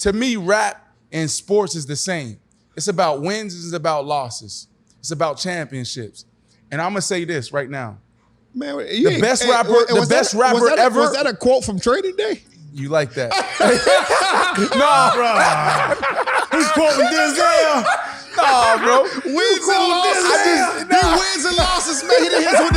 to me, rap and sports is the same. It's about wins, it's about losses. It's about championships. And I'm gonna say this right now. Man, the best rapper ever. Was that a quote from Trading Day? You like that? Nah, bro. He's quoting Denzel. Nah, bro. Wins and losses. He wins and losses, man. He done hits with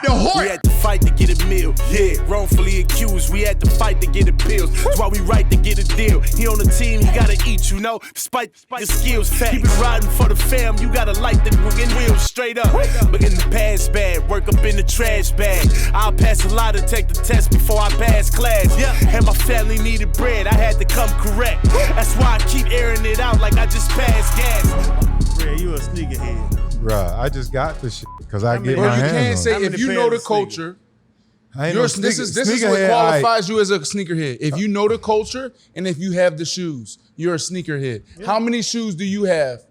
the horse. We had to fight to get a meal. Yeah, wrongfully accused. We had to fight to get appeals. That's why we right to get a deal. He on the team, he gotta eat, you know. Despite your skills, keep it riding for the fam. You gotta light the wheels straight up. But in the past bad, work up in the trash bag. I'll pass a lot to take the test before I pass class. And my family needed bread, I had to come correct. That's why I keep airing it out like I just passed gas. Red, you a sneakerhead. Bruh, I just got this shit because I get Bro, my you hands can't on say it. if you know the culture. This is what qualifies you as a sneakerhead. If you know the culture and if you have the shoes, you're a sneakerhead. Yeah. How many shoes do you have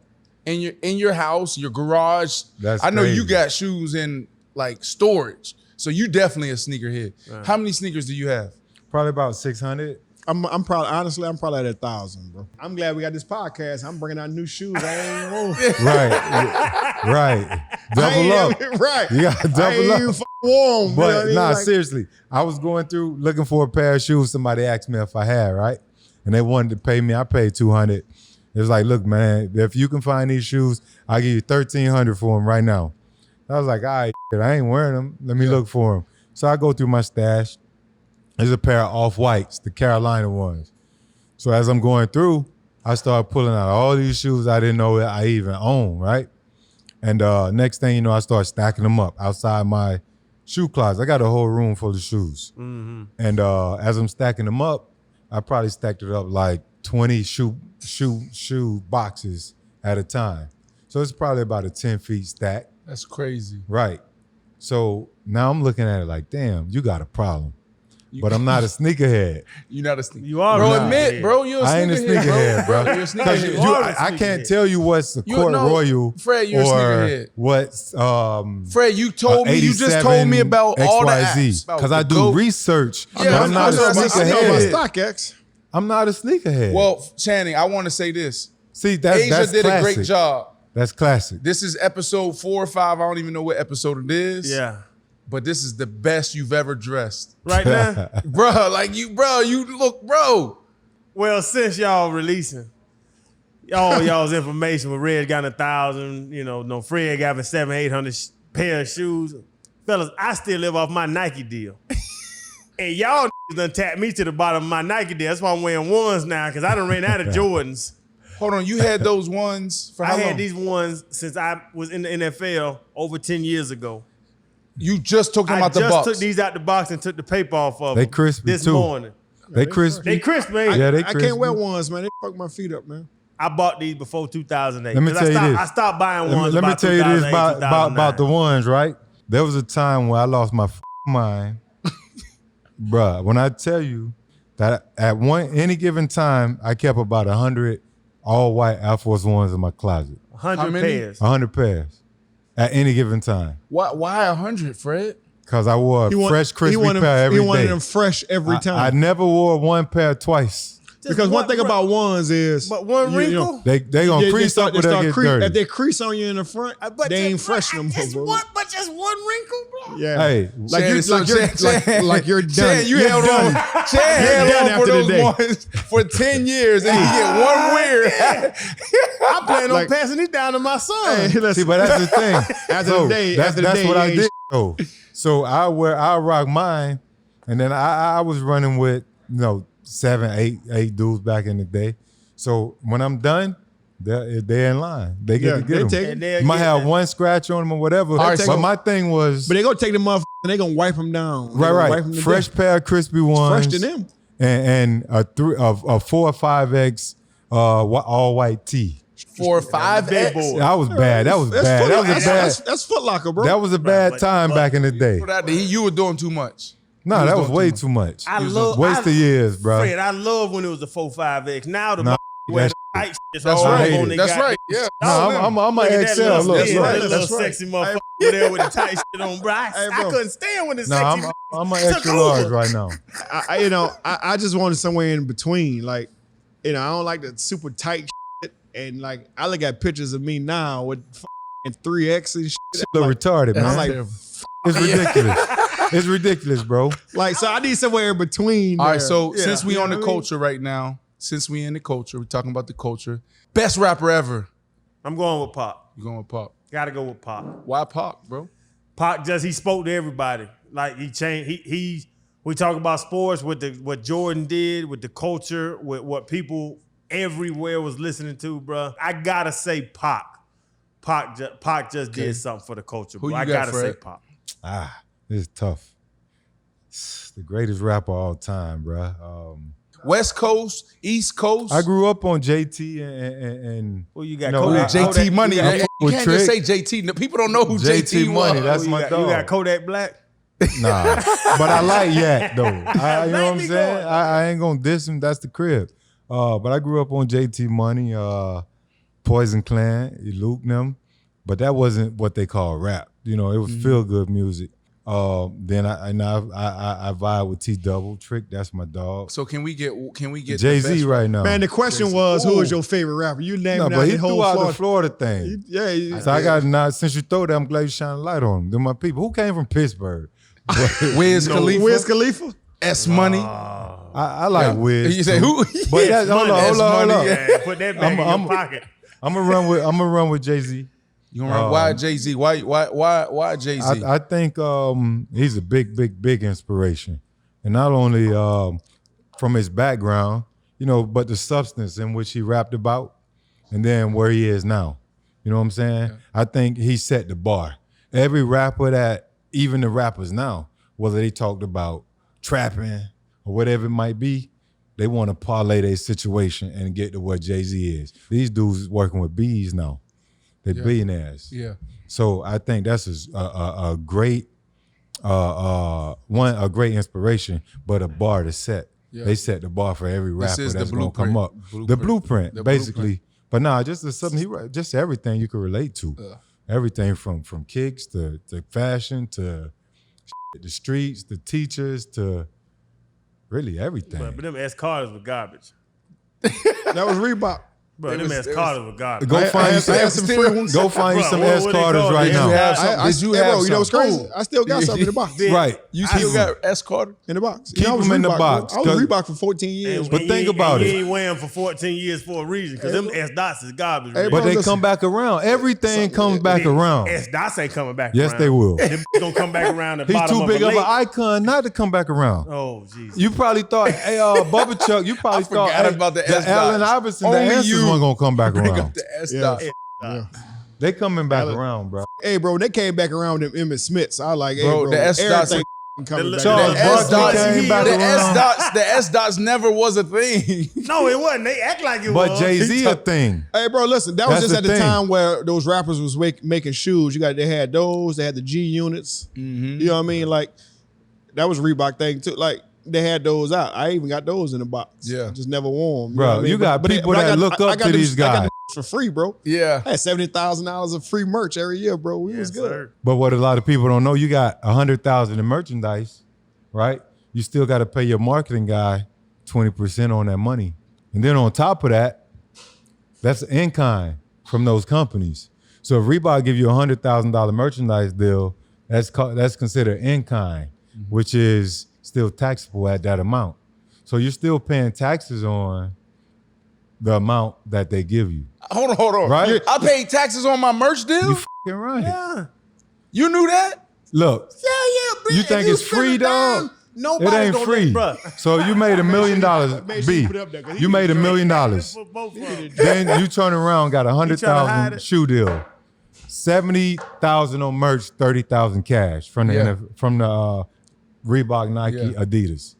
in your house, your garage? I know you got shoes in like storage, so you definitely a sneakerhead. Right. How many sneakers do you have? Probably about 600. I'm probably at 1,000, bro. I'm glad we got this podcast. I'm bringing out new shoes. I ain't warm. Right. Double up. Right. You got to double up. Warm, but nah, seriously. I was going through looking for a pair of shoes. Somebody asked me if I had, right? And they wanted to pay me. I paid $200. It was like, look, man, if you can find these shoes, I'll give you $1,300 for them right now. I was like, all right, I ain't wearing them. Let me look for them. So I go through my stash. There's a pair of off-whites, the Carolina ones. So as I'm going through, I started pulling out all these shoes I didn't know I even owned, right? And next thing you know, I started stacking them up outside my shoe closet. I got a whole room full of shoes. Mm-hmm. And as I'm stacking them up, I probably stacked it up like 20 shoe boxes at a time. So it's probably about a 10 feet stack. That's crazy. Right. So now I'm looking at it like, damn, you got a problem. But I'm not a sneakerhead. You're not a sneakerhead. You are, bro. Admit, bro, you're a sneakerhead. I ain't a sneakerhead, bro. You're a sneakerhead. I can't tell you what's a Court Royal, Fred, you're a sneakerhead. What's Fred, you just told me about all the apps. Because I do research. Yeah, I'm not a sneakerhead. StockX. I'm not a sneakerhead. Well, Channing, I want to say this. See, that's Asia did classic. a great job. That's classic. This is episode 4 or 5. I don't even know what episode it is. Yeah. But this is the best you've ever dressed. Right now? You look, bro. Well, since y'all releasing all y'all's information with Red got 1,000, no Fred got 700-800 pair of shoes. Fellas, I still live off my Nike deal. And y'all done tapped me to the bottom of my Nike deal. That's why I'm wearing ones now, because I done ran out of Jordans. Hold on, you had those ones for how long? I had these ones since I was in the NFL over 10 years ago. You just took them out the box. I just took these out the box and took the paper off of them. They crispy this morning. They crispy. They crispy, man. Yeah, they crispy. I can't wear ones, man. They fuck my feet up, man. I bought these before 2008. Let me tell you this. I stopped buying ones. Let me tell you this about the ones, right? There was a time where I lost my mind. Bruh, when I tell you that at any given time, I kept about 100 all-white Air Force Ones in my closet. 100 pairs. 100 pairs at any given time. Why 100, Fred? Because I wore a fresh, crispy pair every day. He wanted them fresh every time. I never wore one pair twice. Because one thing about ones is, but one wrinkle, they gonna crease up when they get dirty. If they crease on you in the front, they ain't fresh no more, bro. But just one wrinkle, bro. Yeah. Hey, like you're done. Chad, you held on. Chad held on for those ones for 10 years, and you get one wear. I plan on passing these down to my son. See, but that's the thing. That's what I did. So I rock mine, and then I was running with 7, 8 dudes back in the day. So when I'm done, they're in line. They get to get them. You might have one scratch on them or whatever. But my thing was, but they gonna take them off and they gonna wipe them down. Right. Fresh pair of crispy ones. Fresh to them. And a 4 or 5X all white tee. 4 or 5X. That was bad. That was bad. That's Foot Locker, bro. That was a bad time back in the day. You were doing too much. No, that was way too much. Waste of years, bro. Fred, I love when it was a 4-5X. Now the that's tight shit. That's right. Yeah. No, I'm an XL. Look, little sexy motherfucker there with the tight shit on, bro. I couldn't stand when the sexy. I'm an extra large right now. I just wanted somewhere in between. Like, I don't like the super tight shit. And like, I look at pictures of me now with 3X and shit. Shit look retarded, man. I'm like, it's ridiculous. It's ridiculous, bro. like, so I need somewhere in between. All right, there. so Yeah, since we you know on the what I mean? culture right now, since we in the culture, we're talking about the culture. Best rapper ever. I'm going with Pac. You going with Pop? Gotta go with Pac. Why Pop, bro? Pac he spoke to everybody. Like he changed. We talk about sports with what Jordan did, with the culture, with what people everywhere was listening to, bro. I gotta say Pac. Pac just did something for the culture, bro. Who you I got, gotta say Fred? Pac. It's tough. It's the greatest rapper of all time, bro. West Coast, East Coast. I grew up on JT and Well, you got No, Kodak. JT Money. You You got, can't just say JT. No, people don't know who JT Money. was. That's you my got, dog. you got Kodak Black. Nah, but I like Yak though. You know what I'm Let me saying? go. I ain't gonna diss him. That's the crib. But I grew up on JT Money, Poison Clan, Luke and them. But that wasn't what they call rap. You know, it was feel good music. Then I vibe with T Double Trick. That's my dog. So can we get Jay Z right now. Man, the question was, who is your favorite rapper? You named No, out but he the whole threw out Florida. the Florida thing. Yeah, So I got now. Since you throw that, I'm glad you shine a light on them. They're my people. Who came from Pittsburgh? Wiz Khalifa, Wiz Khalifa. S Money. I like Wiz. You say too. who? But that's, hold on. Yeah, put that back in I'm- your pocket. I'm gonna run with Jay Z. You gonna run? Why Jay Z? Why Jay Z? I think he's a big inspiration, and not only from his background, but the substance in which he rapped about, and then where he is now. You know what I'm saying? Yeah. I think he set the bar. Every rapper that, even the rappers now, whether they talked about trapping or whatever it might be, they want to parlay their situation and get to what Jay-Z is. These dudes working with bees now. They're billionaires. Yeah. So I think that's a great a great inspiration, but a bar to set. Yeah. They set the bar for every rapper that's gonna come up. The blueprint, basically. But nah, just something just everything you can relate to. Everything from kicks to fashion to the streets, the teachers to really everything. But them S Carters were garbage. That was Reebok. Bro, them S Carters were garbage. Go find you some free ones. Go find you some S Carters right now. Did you have bro, you know what's crazy? Cool. I still got something in the box. Right. You still got S Carter In the box. Keep them in the box. Bro. I was Reebok for 14 years. But think about it. You ain't wearing for 14 years for a reason, because them S Dots is garbage. Hey, Rick. But they listen. come back around. Everything comes back around. S Dots ain't coming back Yes, around. they will. Them gonna come back around the He's bottom too of big a of an lake. icon not to come back around. Oh, Jesus. You probably thought, hey, Bubba Chuck, you probably thought forgot about the S-Dots. Allen Iverson, the Only answers you weren't gonna come back bring around. up the S Dots. They coming back around, bro. Hey, bro, they came back around with them Emmitt Smiths. I like, hey, Bro, bro, the S-Dots everything coming back. Charles The S Barkley Dots, came back around. the S Dots never was a thing. No, it wasn't. They act like it was. But Jay-Z a thing. Hey, bro, listen, that was That's just at the the thing. time where those rappers was making shoes. They had those, they had the G units. Mm-hmm. You know what I mean? Like, that was a Reebok thing too. Like, they had those out. I even got those in the box. Yeah. Just never wore them. Bro, you got people that look up to these I got guys. them for free, bro. Yeah. I had $70,000 of free merch every year, bro. We was good. Sir. But what a lot of people don't know, you got 100,000 in merchandise, right? You still got to pay your marketing guy 20% on that money. And then on top of that, that's in kind from those companies. So if Reebok give you a $100,000 merchandise deal, that's considered in kind, which is still taxable at that amount. So you're still paying taxes on the amount that they give you. Hold on. Right? I paid taxes on my merch deal. You f***ing right. Yeah. You knew that? Look, Yeah, you think it's free, dog? It Nobody's ain't gonna free. Bruh. So you made $1 million. Make sure you B. put it up there, 'cause he You made $1 million. For both of them. Then you turn around, got hide 100,000 it? shoe deal, 70,000 on merch, 30,000 cash from the Reebok, Nike, Adidas.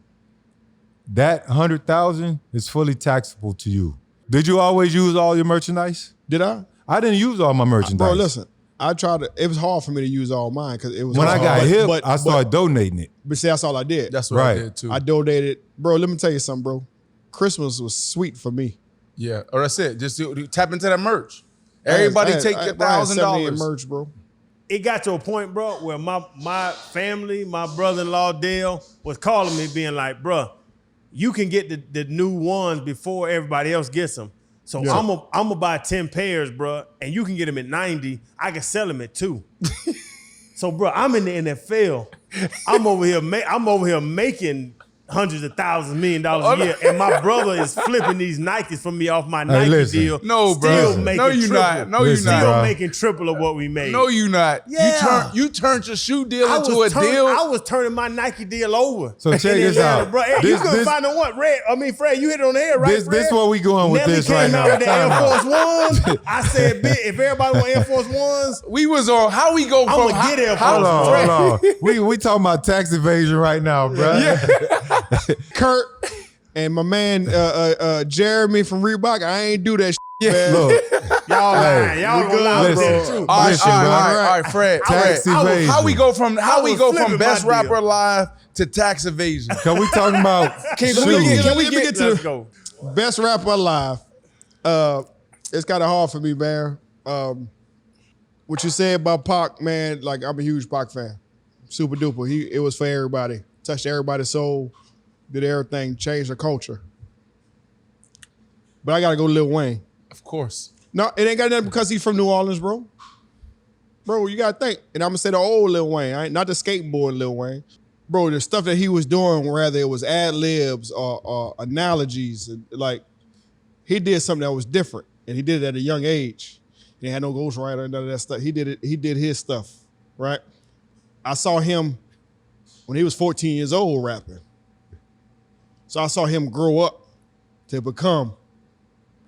That 100,000 is fully taxable to you. Did you always use all your merchandise? Did I? I didn't use all my merchandise. Bro, listen. I tried to. It was hard for me to use all mine because it was. When I hard. got hip, But- I started donating it. But see, that's all I did. That's what I Right. did too. I donated, bro. Let me tell you something, bro. Christmas was sweet for me. Yeah. Or that's it. Just tap into that merch. Everybody take your $1,000 in merch, bro. It got to a point, bro, where my family, my brother-in-law Dale was calling me, being like, "Bruh, you can get the new ones before everybody else gets them. So I'm gonna buy 10 pairs, bro, and you can get them at 90. I can sell them at 2. So, bro, I'm in the NFL. I'm over here making hundreds of thousands, $1 million a year, and my brother is flipping these Nikes for me off my Nike deal. No, bro. No, you not. No, you not. Still making triple of what we made. No, you not. Yeah. You turned your shoe deal into a deal. I was turning my Nike deal over. So check this out, bro. Hey, you couldn't find the one. Fred, you hit it on the head, right? This where we going with Nelly this right now. came out with the Air Force Ones. I said, if everybody want Air Force Ones, we was on. How we go from? I'm gonna get Air Force Hold on. We talking about tax evasion right now, bro. Yeah. Kurt and my man Jeremy from Reebok, I ain't do that shit. Yeah. Look, y'all lying. Y'all we good, lying. bro. All Listen, right, Fred. Tax evasion. How we go from flipping best my deal. rapper alive to tax evasion? Cause we talking about Can shoes. we get to Let's the go. best rapper alive? It's kind of hard for me, man. What you said about Pac, man, like I'm a huge Pac fan. Super duper. It was for everybody. Touched everybody's soul, did everything, changed the culture. But I gotta go Lil Wayne. Of course. No, it ain't got nothing because he's from New Orleans, bro. Bro, you gotta think. And I'm gonna say the old Lil Wayne, not the skateboard Lil Wayne. Bro, the stuff that he was doing, whether it was ad-libs or analogies, like he did something that was different. And he did it at a young age. He had no ghostwriter and none of that stuff. He did his stuff, right? I saw him when he was 14 years old rapping. So I saw him grow up to become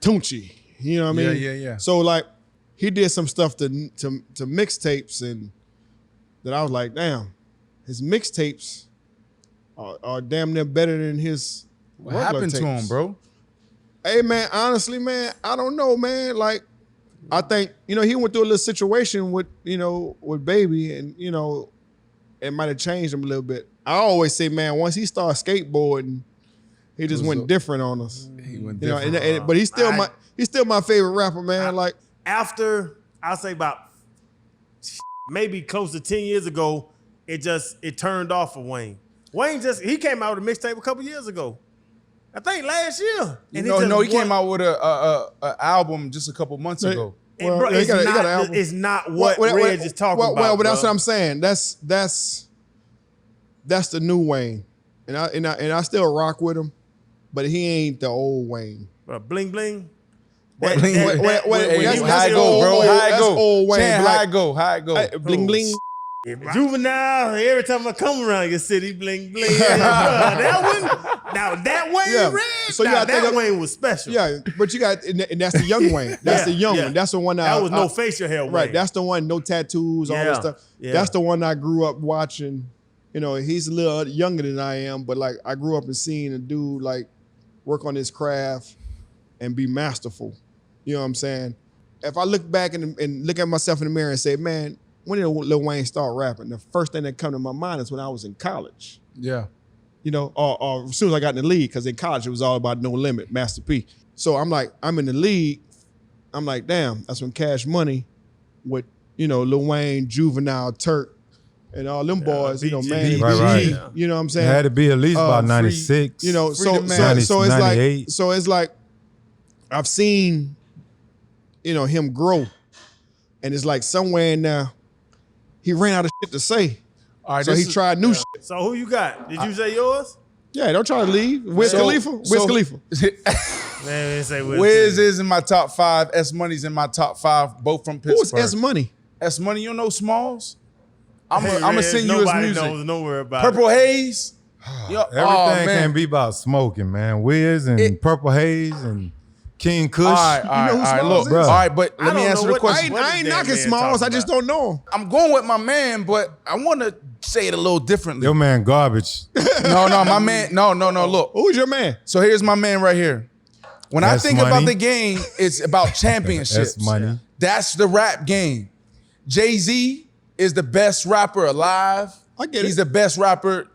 Tunchi. You know what I mean? Yeah. So like he did some stuff to mixtapes and that I was like, damn, his mixtapes are damn near better than his What happened to him, bro? Hey man, honestly, man, I don't know, man. Like, I think, he went through a little situation with Baby and, it might have changed him a little bit. I always say, man, once he started skateboarding, he just went different on us. He went different. But he's still my favorite rapper, man. Like After, I'll say about maybe close to 10 years ago, it turned off for Wayne. Wayne he came out with a mixtape a couple years ago. I think last year. And he came out with a album just a couple months ago. Well, bro, he got an album. it's not what Reg is talking about. Well, but that's bro. what I'm saying. That's the new Wayne, and I still rock with him, but he ain't the old Wayne. Bling bling. How it go, bro? How it go? Old Wayne. Chan, how it go? How it go? Bling bling. Juvenile, every time I come around your city, bling bling. That one, now that Wayne Red, so you gotta think Wayne was special. Yeah, but you got, and that's the young Wayne. That's the young one. That's the one that was no facial hair Wayne. Right, that's the one, no tattoos, all that stuff. Yeah. That's the one I grew up watching. He's a little younger than I am, but like I grew up and seeing a dude like work on his craft and be masterful. You know what I'm saying? If I look back and look at myself in the mirror and say, man, when did Lil Wayne start rapping? The first thing that come to my mind is when I was in college. Yeah. Or as soon as I got in the league, because in college it was all about No Limit, Master P. So I'm in the league. I'm like, damn, that's when Cash Money with, Lil Wayne, Juvenile, Turk, and all them boys, BG. Manny Right. G, you know what I'm It saying? had to be at least about 96. So it's 98. like I've seen, him grow. And it's like somewhere in there, he ran out of shit to say. All right, so he tried new shit. So who you got? Did you say yours? Yeah, don't try to leave. Wiz Khalifa? Wiz Khalifa. Man, say Wiz is in my top 5. S Money's in my top 5, both from Pittsburgh. Who's S Money? S Money, you don't know Smalls? I'm Hey, gonna send you his nobody music. knows nowhere about Purple Haze. Everything can be about smoking, man. Wiz and Purple Haze and King Kush. All right, Smalls look, is? all right, but let me don't answer know the question. I ain't What knocking this damn Smalls. man I just talking don't know him. I'm going with my man, but I want to say it a little differently. Your man garbage. No, my man. No. Look. Who's your man? So here's my man right here. When I That's think money. about the game, it's about championships. That's money. That's the rap game. Jay-Z is the best rapper alive. I get He's it. the best rapper,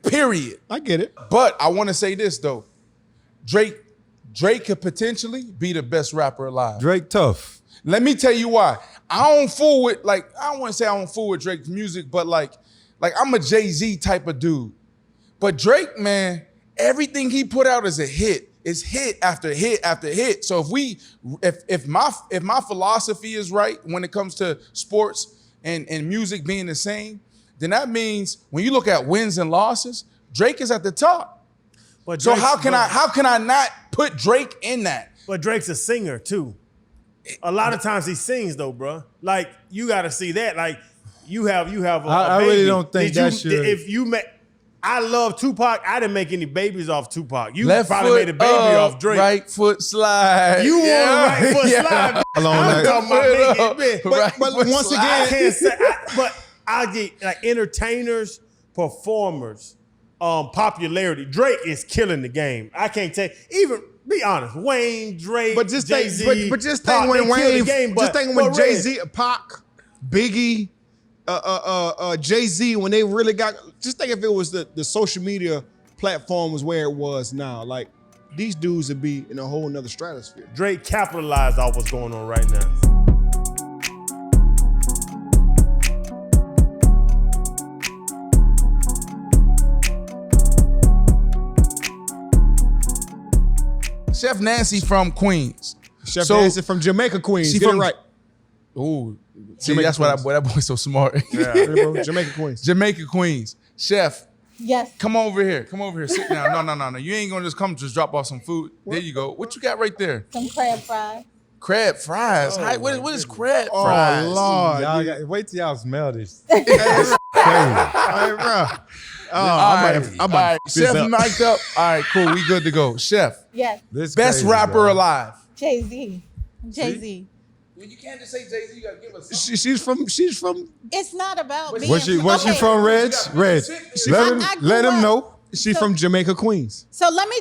period. I get it. But I want to say this, though. Drake could potentially be the best rapper alive. Drake tough. Let me tell you why. I don't fool with, I don't want to say I don't fool with Drake's music, but like I'm a Jay-Z type of dude. But Drake, man, everything he put out is a hit. It's hit after hit after hit. So if my philosophy is right when it comes to sports and music being the same, then that means when you look at wins and losses, Drake is at the top. But so how can I not put Drake in that? But Drake's a singer too. A lot of times he sings though, bro. Like you got to see that. Like you have a I baby. really don't think that should. If you met, I love Tupac. I didn't make any babies off Tupac. You Left probably foot made a baby up, off Drake. Right foot slide. You on the right foot slide. I'm talking about making Right But foot once slide. I again, can't say. But I get like entertainers, performers, popularity. Drake is killing the game. I can't take even. Be honest, Wayne, Drake, but just Jay-Z, think, but just think Pac, when they killed the Wayne, game, just think when but Jay-Z, Pac, Biggie, Jay-Z, when they really got, just think if it was the social media platform was where it was now. Like these dudes would be in a whole nother stratosphere. Drake capitalized off what's going on right now. Chef Nancy from Queens. Chef Nancy from Jamaica, Queens. Get it right. Ooh, see, Jamaica that's why Queens. that boy's so smart. Yeah. Yeah, bro. Jamaica, Queens. Jamaica Queens. Chef, Yes. come over here. Come over here. Sit down. No. You ain't gonna just drop off some food. There you go. What you got right there? Some crab fries. Crab fries. Oh, Hi, what is crab Oh, fries? Lord. Y'all wait till y'all smell this. Hey, bro. Oh, I might All right. Chef mic'd up. All right, cool. We good to go. Chef, Yes. This best crazy, rapper bro. alive. Jay-Z. Jay-Z. Well, you can't just say Jay-Z. You gotta give us She's from It's not about being Was she okay. from Reg? Reg. I grew Let him up- know. she's from Jamaica, Queens. So let me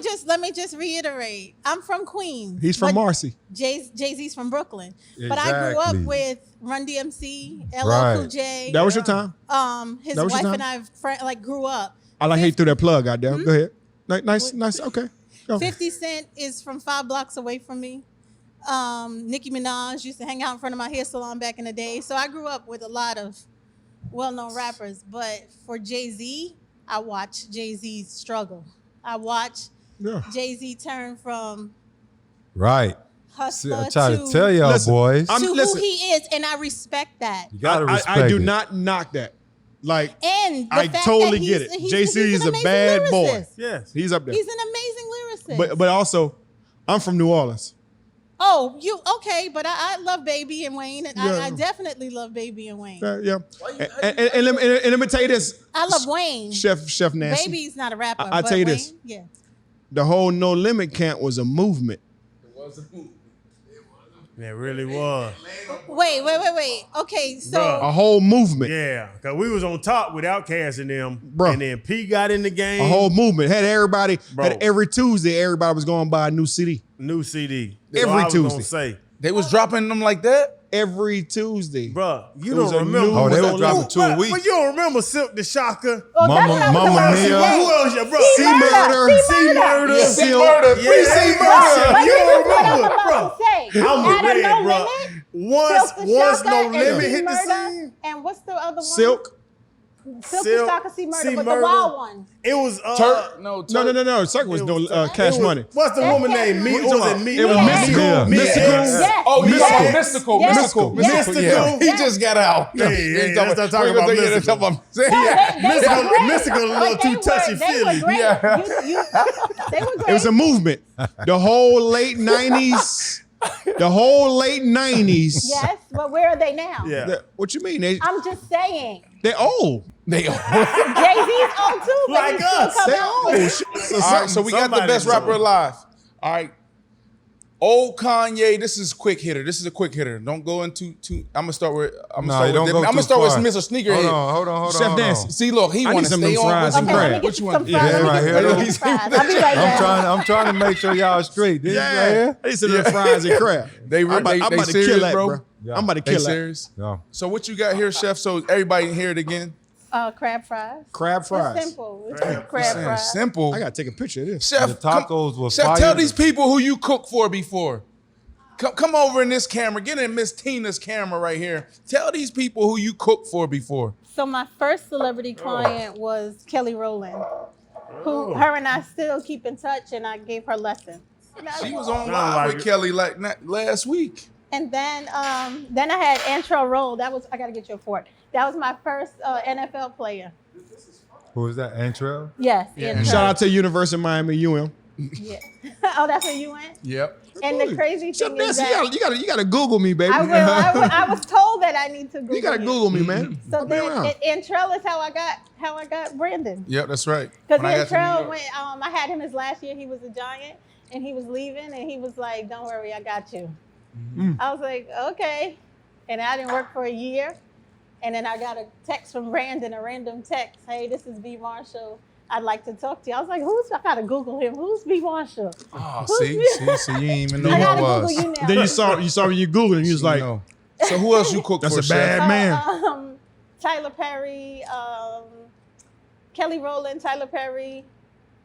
just reiterate. I'm from Queens. He's from but Marcy. Jay-Z's from Brooklyn. But I grew up Exactly. with Run DMC, LL Right. Cool J. That was your time. His that was your wife time? and I grew up. I like how you threw that plug out there. Go ahead. Nice. Okay. Go. 50 Cent is from 5 blocks away from me. Nicki Minaj used to hang out in front of my hair salon back in the day. So I grew up with a lot of well-known rappers. But for Jay-Z, I watched Jay-Z struggle. I watched Yeah. Jay-Z turn from Right. See, hustler I try to to tell y'all Listen, boys. to who listen. he is, and I respect that. You gotta respect I do it. not knock that. Like And the I fact totally that get it. he's Jay-Z an is a amazing bad boy. lyricist. Yes. he's up there. He's an amazing lyricist. But also, I'm from New Orleans. oh, you okay? But I love Baby and Wayne, and Yeah. I definitely love Baby and Wayne. Yeah. And let me tell you this. I love Wayne. Chef Nancy. Baby's not a rapper. I'll but tell you Wayne, this. Yeah. The whole No Limit camp was a movement. It really was. Wait. Okay, so Bruh. A whole movement. Yeah, because we was on top with Outkast and them. Bruh. And then P got in the game. A whole movement. Had everybody, Bro. had every Tuesday, everybody was going to buy a new CD. New CD. Every I was gonna Tuesday. say, They was dropping them like that? Every Tuesday. bruh, you It was don't a remember. new- Oh, they was were dropping 2 a But week. you don't remember Silk the Shocker? oh, that's Mama- what I was Mama about to Mia. say. Who else, your bro? C Murder. C Murder. Yeah, C Murder. Yeah, C Murder. But You this don't is what I'm remember, about bro. to say. I'm Out with of No Red, bro. Limit, Once Silk the No Shocker, and Limit C hit the Murder, scene, and what's the other one? Silk. Silk the Shocker, C Murder, but the C-Murder. wild one. it was Turk? No, Turk. No. Circle was It no was- Cash it was- Money. What's the That's woman Cash name? Money. What was it? It was Yeah. Mystical. Yeah. Mystical. Yes. Oh, you Yes. talking about Mystical. Yes. Mystical. Yes. Mystical. Mystical. He just got out. Yeah, let's not talk we're about gonna take it Mystical. to talk about- No, Yeah. they were great. Mystical a little But too they were- touchy-feely. They were great. Yeah. They were great. It was a movement. The whole late 90s. The whole late 90s. Yes, but where are they now? Yeah. What you mean? I'm just saying. They're old. They Jay-Z's old too, but Like he's still us. coming They're on. old. So All right, so we got the Somebody best knows. rapper alive. All right. Old Kanye, this is quick hitter. This is a quick hitter. Don't go into too. I'm gonna start with. I'm Nah, gonna you don't start with. go I'm gonna too start with far. Mr. Sneakerhead. Hold on. Chef Nancy. See, look, he I need want to some of stay them on. fries and Okay, let me bread. get Which you one? some Yeah, fries. Let me right get here. you some fries. I'll be right back. I'm trying to make sure y'all straight. This right here. I used to do fries and crab. They I'm about they to serious, kill that, bro? bro. Yeah. I'm about to They kill that. serious? No. So what you got here, Chef? So everybody can hear it again. Crab fries. Crab It's fries. simple. It's crab Man, fries. simple. I gotta take a picture of this. Chef, The tacos were Chef, fire. tell these people who you cooked for before. Come over in this camera. Get in Miss Tina's camera right here. Tell these people who you cooked for before. So my first celebrity client was Kelly Rowland. who her and I still keep in touch, and I gave her lessons. She was on live with Kelly last week. And then I had Antrell Roll. I gotta get you a fork. That was my first NFL player. Who was that? Antrell? Yes. Yeah. Shout out to University of Miami, UM. Yeah. Oh, that's where you went? Yep. And the crazy thing is that you gotta Google me, baby. I will. I was told that I need to Google You gotta Google me, man. So then Antrell is how I got Brandon. Yep, that's right. Because Antrell went. I had him his last year. He was a Giant, and he was leaving, and he was like, "Don't worry, I got you." I was like, "Okay," and I didn't work for a year, and then I got a text from Brandon, a random text. Hey, this is B. Marshall. I'd like to talk to you. I was like, I gotta Google him. Who's B. Marshall? Oh, see, you ain't even know who I was. Google you now. Then you saw when you Googled and you was like, So who else you cook that's for? a bad man. Tyler Perry, Kelly Rowland, Tyler Perry,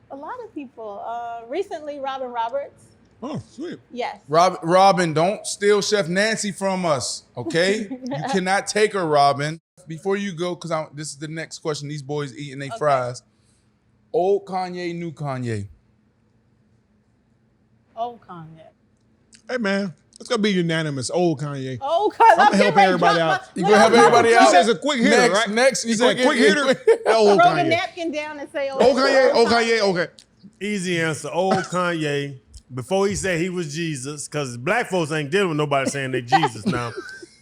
a lot of people. Recently, Robin Roberts. Oh, sweet. Yes. Robin, don't steal Chef Nancy from us, okay? You cannot take her, Robin. Before you go, because this is the next question. These boys eating their fries. Old Kanye, new Kanye. Old Kanye. Hey, man. It's gonna be unanimous. Old Kanye. Oh, cause I'm gonna help everybody out. You gonna help everybody out? He says a quick hitter, right? Next, he said quick hitter. Old Throw the Kanye. napkin down and say, Old Kanye. Old Kanye. Okay. Easy answer. Old Kanye. Before he said he was Jesus, because black folks ain't dealing with nobody saying they Jesus now.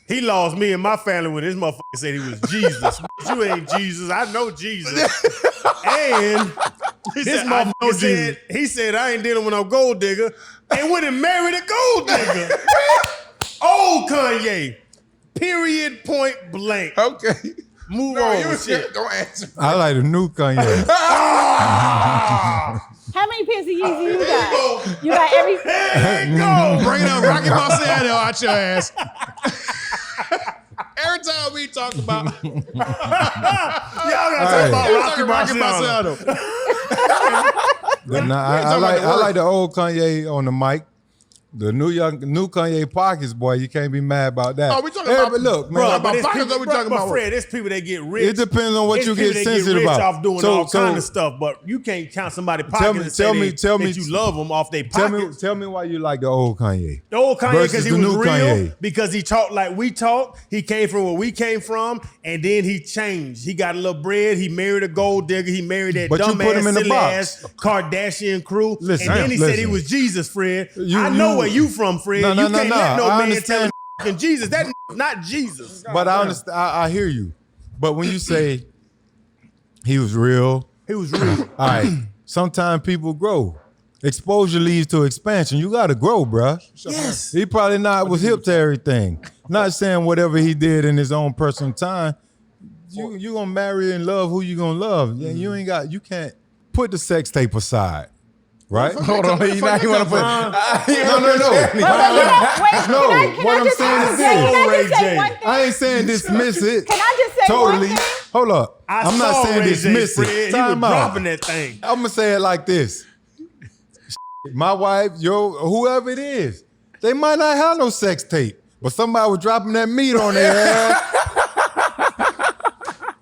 He lost me and my family when this motherfucker said he was Jesus. You ain't Jesus. I know Jesus. And this motherfucker said, I ain't dealing with no gold digger, and went and married a gold digger. Old Kanye. Period, point blank. Okay. Move on. Shit. Don't answer. I like the new Kanye. How many pairs of Yeezy you got? You got every. Go. Bring it up, Rocky Marciano out your ass. Every time we talk about, y'all gotta talk about Rocky Marciano. I like the old Kanye on the mic. The new Kanye pockets, boy, you can't be mad about that. Oh, we talking about, look, man. about pockets, or we talking about Fred, there's people that get rich. It depends on what you get sensitive rich about. Off doing all kind of stuff, but you can't count somebody's pockets that you love them off their pockets. Tell me why you like the old Kanye. The old Kanye because he was real, Kanye. because he talked like we talk. He came from where we came from, and then he changed. He got a little bread. He married a gold digger. He married that dumbass, silly ass Kardashian crew. And then he said he was Jesus, Fred. I know where you from, Fred. You can't let no man tell him Jesus. That's not Jesus. But I understand. I hear you. But when you say he was real. He was real. All right. Sometimes people grow. Exposure leads to expansion. You got to grow, bruh. Yes. He probably was hip to everything. Not saying whatever he did in his own personal time. You gonna marry and love who you gonna love. Yeah, you can't put the sex tape aside. Right? Hold on. You want to put. No. What I'm saying is this. I ain't saying dismiss it. Can I just say totally. one thing? Hold up. I'm not saying dismiss it. He was Time out. dropping that thing. I'm gonna say it like this. My wife, whoever it is, they might not have no sex tape, but somebody was dropping that meat on their ass.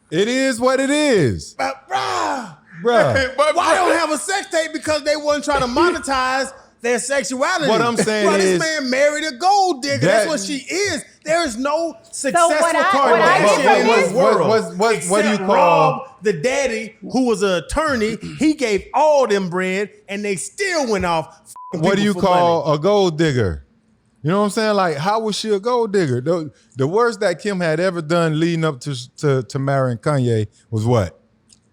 It is what it is. Bruh. Why don't have a sex tape? Because they wasn't trying to monetize their sexuality. What I'm saying is, is, this man married a gold digger. That's what she is. There is no successful Kardashian in this world. What do you call Rob, the daddy, who was an attorney? He gave all them bread, and they still went off. What do you call a gold digger? You know what I'm saying? Like, how was she a gold digger? The worst that Kim had ever done leading up to marrying Kanye was what?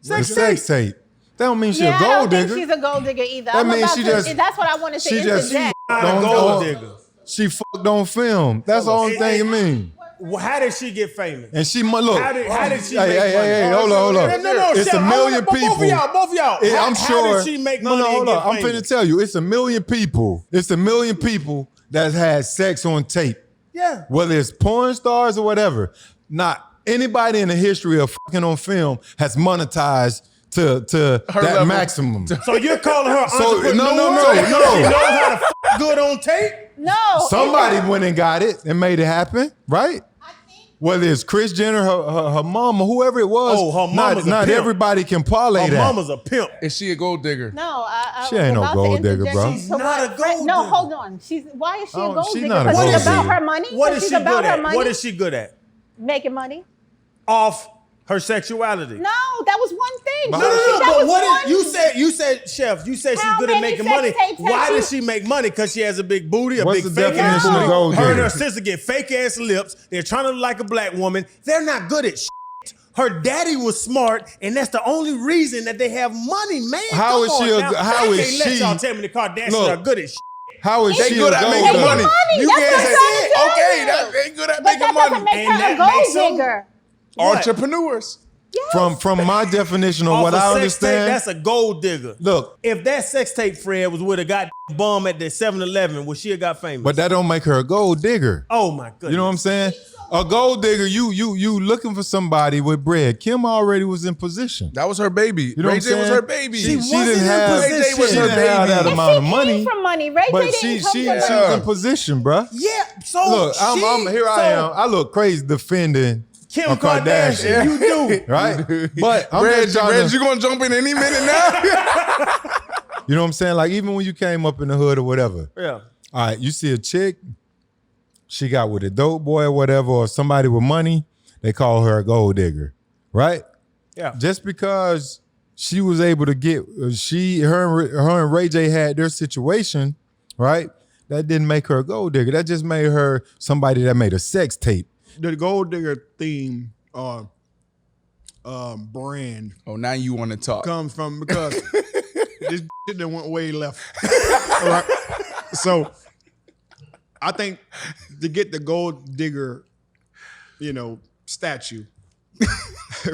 Sex tape. That don't mean she a gold digger. I don't think she's a gold digger either. That means she just. That's what I wanted to interject. Not a gold digger. She fucked on film. That's the only thing it means. How did she get famous? And she look. How did she make money? Hey, hold on. No, it's a million people. Both of y'all. I'm sure. How did she make money? Hold on. I'm finna tell you. It's a million people. It's a million people that had sex on tape. Yeah. Whether it's porn stars or whatever. Not anybody in the history of fucking on film has monetized to that level. Maximum. So you're calling her entrepreneur? No. She knows how to fuck good on tape? No. Somebody went and got it and made it happen, right? I think whether it's Kris Jenner, her mama, whoever it was. Oh, her mama's a not pimp. everybody can parlay Her that. mama's a pimp. Is she a gold digger? No, I She ain't no about to gold digger, interject. bro. She's not a gold No, digger. hold on. Why is she a Oh, gold she's digger? not a Because gold she's about digger. her money. What Because is she's she about good her at? money. What is she good at? Making money. Off her sexuality. No, that was one thing. No, That but was what one- is, you said, Chef, you said she's How good at many making sex money. tapes has Why she- does she make money? Because she has a big booty, What's big the fake ass definition of booty. gold Her and digger? her sister get fake ass lips. They're trying to look like a black woman. They're not good at shit. Her daddy was smart, and that's the only reason that they have money, man. How is Come she on a- now. how I is can't let she- y'all tell me the Kardashians Look, are good at shit. How is They she good a at gold making digger? money. money. You That's can't what say, I'm trying to tell okay, you. they good at But making that money. doesn't make And her a that gold makes them- digger. What? Entrepreneurs. Yes. From my definition of Off what a I sex understand, tape, that's a gold digger. look, If that sex tape Fred was with a goddamn bum at the 7-Eleven, would she have got famous? but that don't make her a gold digger. Oh my goodness. You know what I'm saying? A gold digger, you looking for somebody with bread. Kim already was in position. That was her baby. You know Ray what I'm J was saying? her baby. She wasn't didn't in have, position. she was her didn't have that baby. amount of She money. came from money. Ray But J she didn't come she from was money. in position, bruh. Yeah, so Look, here I am. I look crazy defending Kim a Kardashian. You do. right? But I'm Reg, just trying Reg, to, you gonna jump in any minute now? you know what I'm saying? Like even when you came up in the hood or whatever. Yeah. All right, you see a chick, she got with a dope boy or whatever, or somebody with money, they call her a gold digger, right? Yeah. Just because she was able to get, her and Ray J had their situation, right? That didn't make her a gold digger. That just made her somebody that made a sex tape. The gold digger theme brand Oh, now you want to talk. comes from because this shit that went way left. All right. So I think to get the gold digger, statue,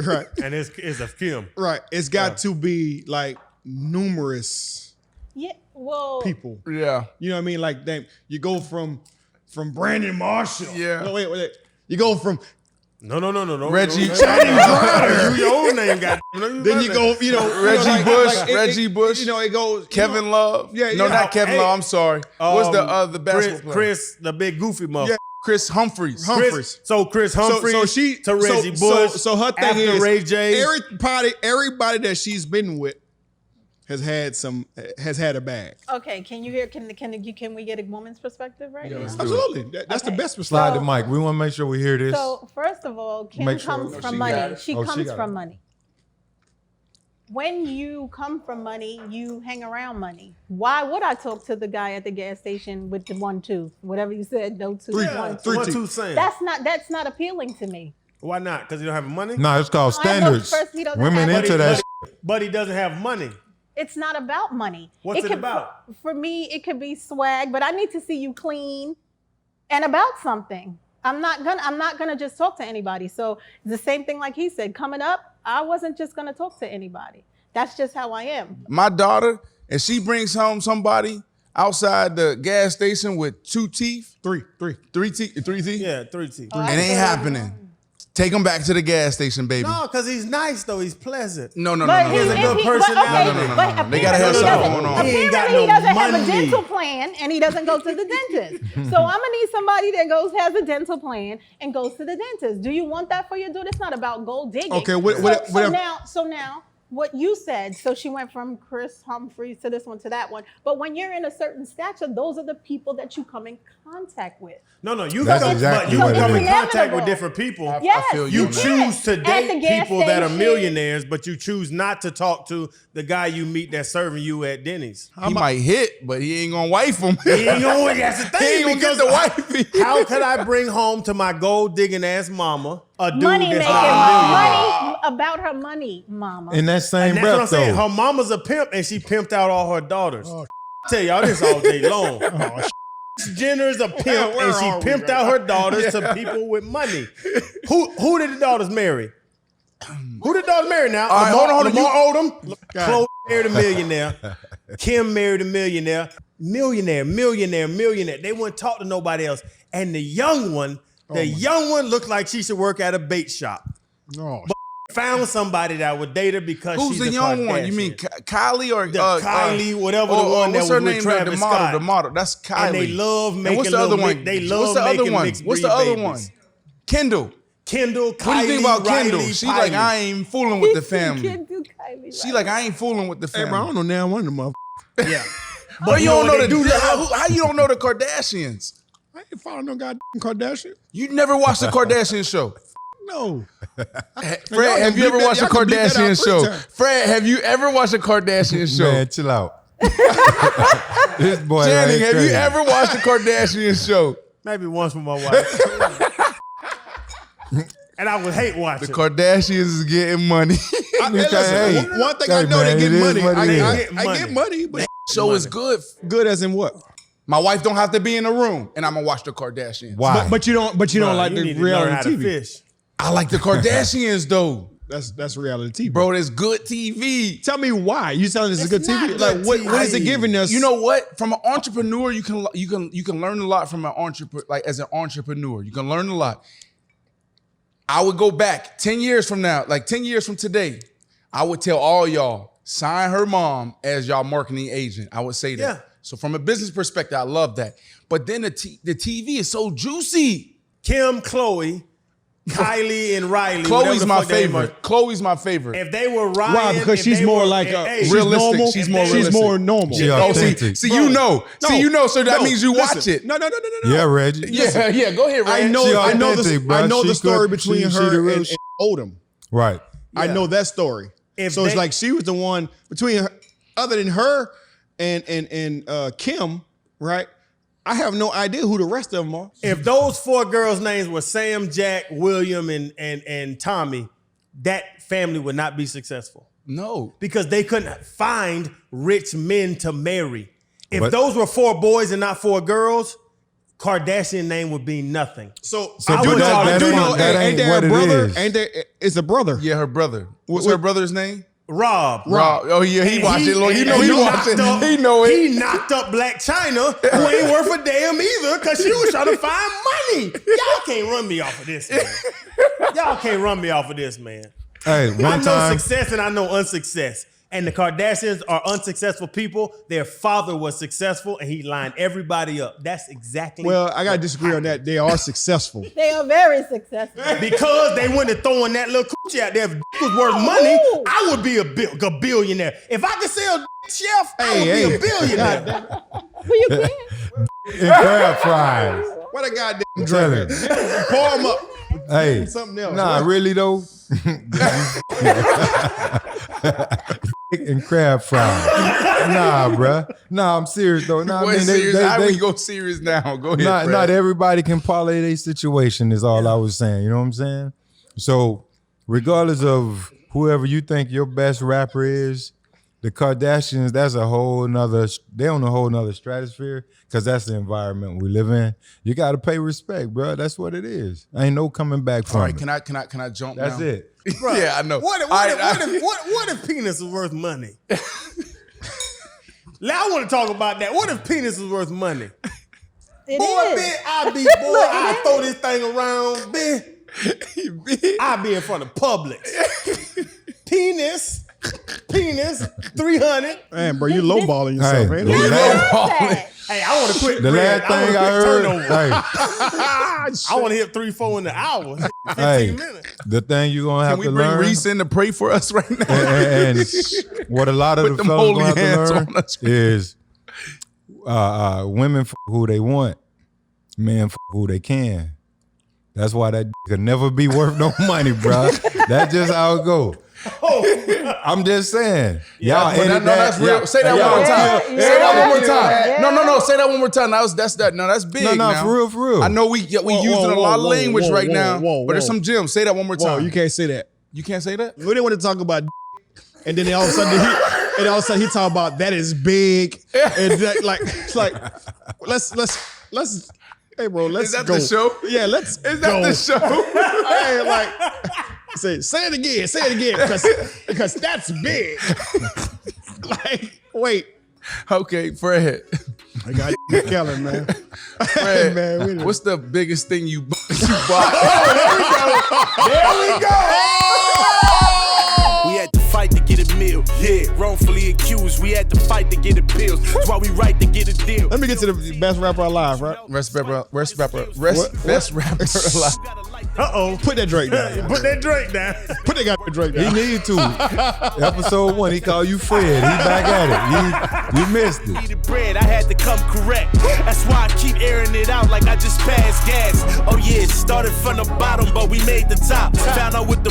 right? And it's a Kim. Right. It's got to be like numerous Yeah. Well. people. Yeah. You know what I mean? Like you go from Brandon Marshall. Yeah. No, wait. You go from No. Reggie- No. Channing Grider. You your own name, got. Then you go, Reggie Bush, Reggie Bush. It goes Kevin Love. Yeah, No, yeah. not Kevin Hey. Love. I'm sorry. What's the basketball player? Chris, the big goofy mother. Yeah. Chris Humphries. Humphries. Chris Humphries. So she to Reggie Bush. So her thing after is Ray J. everybody that she's been with has had a bag. Okay. Can you hear? Can we get a woman's perspective right now? Absolutely. That's the best Slide perspective. the mic. We want to make sure we hear this. So first of all, Kim Make sure- comes Oh, from she money. got it. She Oh, she comes got from it. money. When you come from money, you hang around money. Why would I talk to the guy at the gas station with the 1 2, whatever you said, no 2, Three. 1 2? Three. What you saying? That's not appealing to me. Why not? Because you don't have money? No, it's called I know standards. first he doesn't Women have- into that. But he doesn't have money. It's not about money. What's it about? For me, it could be swag, but I need to see you clean and about something. I'm not gonna just talk to anybody. So the same thing like he said, coming up, I wasn't just gonna talk to anybody. That's just how I am. My daughter, if she brings home somebody outside the gas station with 2 teeth, Three. three teeth, Yeah, 3 teeth. Oh, I it ain't feel- happening. Take them back to the gas station, baby. No, because he's nice though. He's pleasant. No. But he has a good personality. No. They gotta have something going on. He ain't got Apparently, he no doesn't have money. a dental plan, and he doesn't go to the dentist. So I'm gonna need somebody that has a dental plan and goes to the dentist. Do you want that for your dude? It's not about gold digging. Okay, So now, what you said. So she went from Chris Humphries to this one to that one. But when you're in a certain stature, those are the people that you come in contact with. No, you That's come, exactly but what you it come is. in contact Inevitable. with different people. Yes, feel You you, man. choose to At the date gas people that are station. millionaires, but you choose not to talk to the guy you meet that's serving you at Denny's. He might hit, but he ain't gonna wife him. He ain't gonna. That's the thing. He ain't gonna get the wifey. How could I bring home to my gold digging ass mama a dude Money that's making, not a millionaire? money about her money, mama. In that same And that's what I'm breath, saying. though. Her mama's a pimp, and she pimped out all her daughters. Tell y'all this all day long. Jenner is a pimp, Where and she are we, pimped man? out her daughters to people with money. Who did the daughters marry? Who did the daughters marry now? All right, hold on. Lamar Odom. Chloe married a millionaire. Kim married a millionaire. Millionaire. They wouldn't talk to nobody else. And the young one looked like she should work at a bait shop. No. Found somebody that would date her because Who's she's the a young one? You Kardashian. mean Kylie or The Kylie, whatever the one that what's was her with name? Travis the model. Scott. The model. That's Kylie. And they love And making what's the other little one? mix- they love what's the other making one? mixed What's the breed other babies. one? Kendall. Kendall, Kylie, What do you think about Kendall? Riley, She Kylie. like, I ain't fooling with the family. Kylie, She like, I ain't fooling with the Hey, family. bro, I don't know now one of them motherfuckers. Yeah. But you don't know what they the do how you don't know the Kardashians? I ain't following no goddamn Kardashian. You never watched the Kardashian show. No. Fred, have you ever watched a y'all can bleep that out Kardashian show? 3 times. Fred, have you ever watched a Kardashian show? Man, chill out. This boy. Channing, ain't have you crazy. ever watched a Kardashian show? Maybe once with my wife. And I would hate watching. The Kardashians is getting money. Hey, listen, Hey, one thing I hey, know, man, they get it is money. what it is. I get money, but Show is good. good as in what? My wife don't have to be in the room, and I'm gonna watch the Kardashians. Why? But you don't Bruh, like you the need to learn how reality to TV. fish. I like the Kardashians though, That's reality TV. bro. That's good TV. Tell me why. You telling us it's good not TV? good Like what is it TV. giving us? You know what? From an entrepreneur, you can learn a lot from an entrepreneur. Like as an entrepreneur, you can learn a lot. I would go back 10 years from now, like 10 years from today. I would tell all y'all, sign her mom as y'all marketing agent. I would say that. Yeah. So from a business perspective, I love that. But then the TV is so juicy. Kim, Khloe, Kylie, and Riley. Chloe's whatever the my fuck they favorite. were. Chloe's my favorite. If they were Ryan, why? Because if she's they more were, like hey, she's realistic. normal. She's more She's realistic. more normal. She Oh, see, authentic. see, you know. See, you know, so that means you listen. watch it. No. Yeah, Reggie. Yeah, go ahead, I Ryan. know. She I know authentic, bro. I know She the story could- between she her the real and shit. Odom. Right. I know that story. If So it's they- like she was the one between her, other than her and Kim, right? I have no idea who the rest of them are. If those 4 girls' names were Sam, Jack, William, and Tommy, that family would not be successful No. because they couldn't find rich men to marry. If But- those were 4 boys and not 4 girls, Kardashian name would be nothing. So I I do would know. call I it do fun. know. That Ain't ain't there what a it brother? is. Ain't there? It's a brother. Yeah, her brother. What's What- her brother's name? Rob. Oh yeah, he And watched it. Look, you know and he knocked watched it. up- He know it. He knocked up Black China, who ain't worth a damn either, because she was trying to find money. Y'all can't run me off of this, man. Y'all can't run me off of this, man. Hey, I one know time. success and I know unsuccess. And the Kardashians are unsuccessful people. Their father was successful and he lined everybody up. That's exactly Well, I gotta disagree on that. They are successful. They are very successful. because they went to throwing that little coochie out there. If dick was worth money, Ooh. I would be a billionaire. If I could sell dick, Chef, I would be a billionaire. Who you can? And crab fries. What a goddamn I'm drink. telling. Pour them up. Hey, Something else. nah, right? really though. And crab fries. Nah, bruh. Nah, I'm serious though. Nah, I Wait, mean, serious. How they- we go serious now? Go ahead. not, Fred. not everybody can parlay their situation is all I was saying. You know what I'm saying? So regardless of whoever you think your best rapper is, the Kardashians, that's a whole nother, they on a whole nother stratosphere because that's the environment we live in. You got to pay respect, bro. That's what it is. Ain't no coming back from All right, it. can I jump? That's now? it. Yeah, I know. What if penis is worth money? Now I want to talk about that. What if penis is worth money? It Boy, is. bitch, I throw this thing around, bitch. I be in front of Publix. Penis, 300. Man, bro, you lowballing yourself, Hey, man. the last- Hey, I want to quit. the Red. last thing I wanna quit heard, turnover. hey, I want to hit 3-4 in the hour. 15 hey, minutes. the thing you're going to have Can we to bring learn. Reese in to pray for us right now? and what a lot of Put the them fellas holy gonna have hands to on learn us. is women f- who they want, men f- who they can. That's why that could never be worth no money, bro. That's just how it go. I'm just saying. Y'all But edit no, that's real. y'all- Say that y'all- one more time. Yeah, Say that one more yeah, time. yeah. No. Say that one more time. That's big. No, now. for real. I know we using a lot of language right now, but there's some gems. Say that one more Whoa, time. you can't say that. You can't say that. We didn't want to talk about and then all of a sudden he talk about that is big and that, like let's hey bro, let's Is that go. the show? Yeah, let's Is that go. the show? Hey, like say it again because that's big. Like, wait. Okay, Fred. I got Kellen, man. Fred, Hey, man, wait a what's the biggest thing you bought? There we go. We had to fight to get it meal. Yeah, wrongfully accused. We had to fight to get appeals. That's why we right to get a deal. Let me get to the best rapper alive, right? Best rapper alive. Uh-oh. Put that Drake down. Put that Drake down. Put that guy Drake He down. need to. Episode 1, he called you Fred. He back at it. You missed it. Needed bread, I had to come correct. That's why I keep airing it out like I just passed gas. Oh yeah, started from the bottom, but we made the top. Found out what the